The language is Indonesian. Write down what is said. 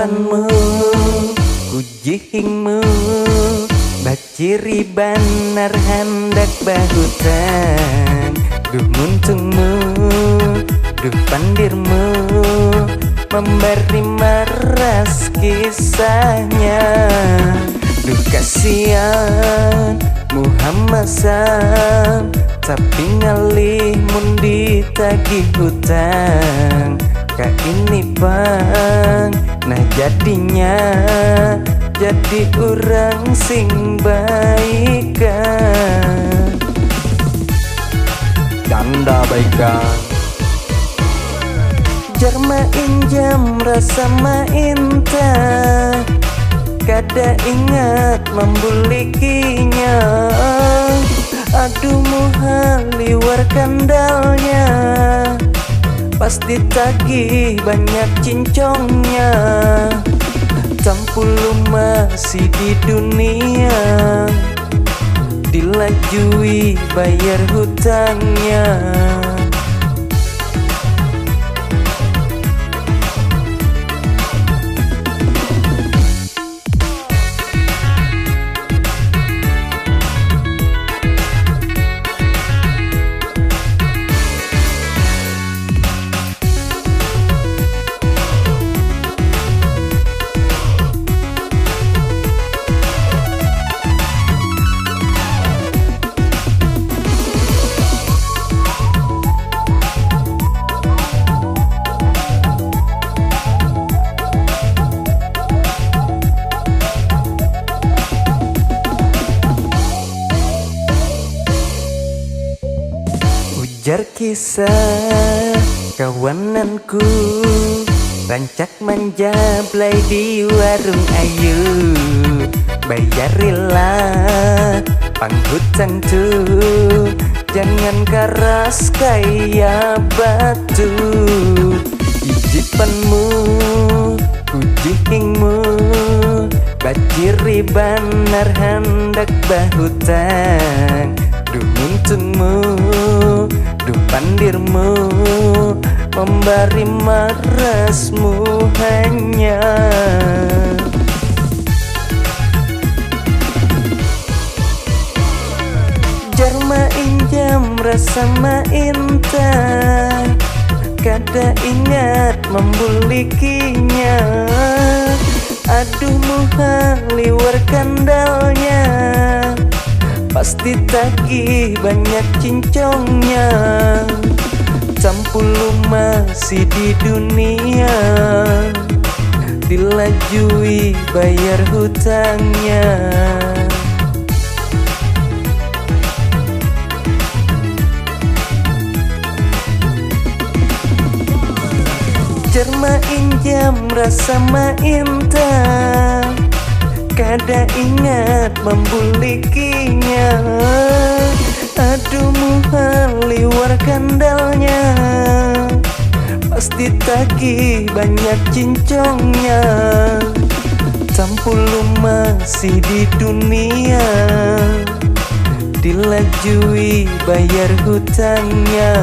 Jijipanmu kujihingmu baciri banar hendak bahutan. Duh muntungmu, duh pandirmu memberi meras kisahnya. Duh kasihan Muhammad Sam, tapi ngalih mundi tagih hutang. Ka ini bang, nah jadinya jadi orang sing baikan. Canda baikan. Jar main jam rasa main ta, kada ingat membulikinya. Aduh muhal liwar kandalnya, pas ditagih banyak cincongnya. Tampulu masih di dunia, dilajui bayar hutangnya. Ujar kisah kawananku, rancak manjablay di warung ayu. Bayarilah panghutang tuh, jangan keras kayak batu. Jijipanmu kujihingmu baciri banar hendak bahutang. Duh muntungmu, duh pandirmu memberi marasmu hanya. Jar main jam rasa main ta, kada ingat membulikinya. Aduh muhal liwar kandalnya, pasti tagih banyak cincongnya. Tampulu masih di dunia, dilajui bayar hutangnya. Jar main jam rasa main ta, kada ingat membulikinya. Aduh muhal liwar kandalnya, pasti tagih banyak cincongnya. Tampulu masih di dunia, dilajui bayar hutangnya.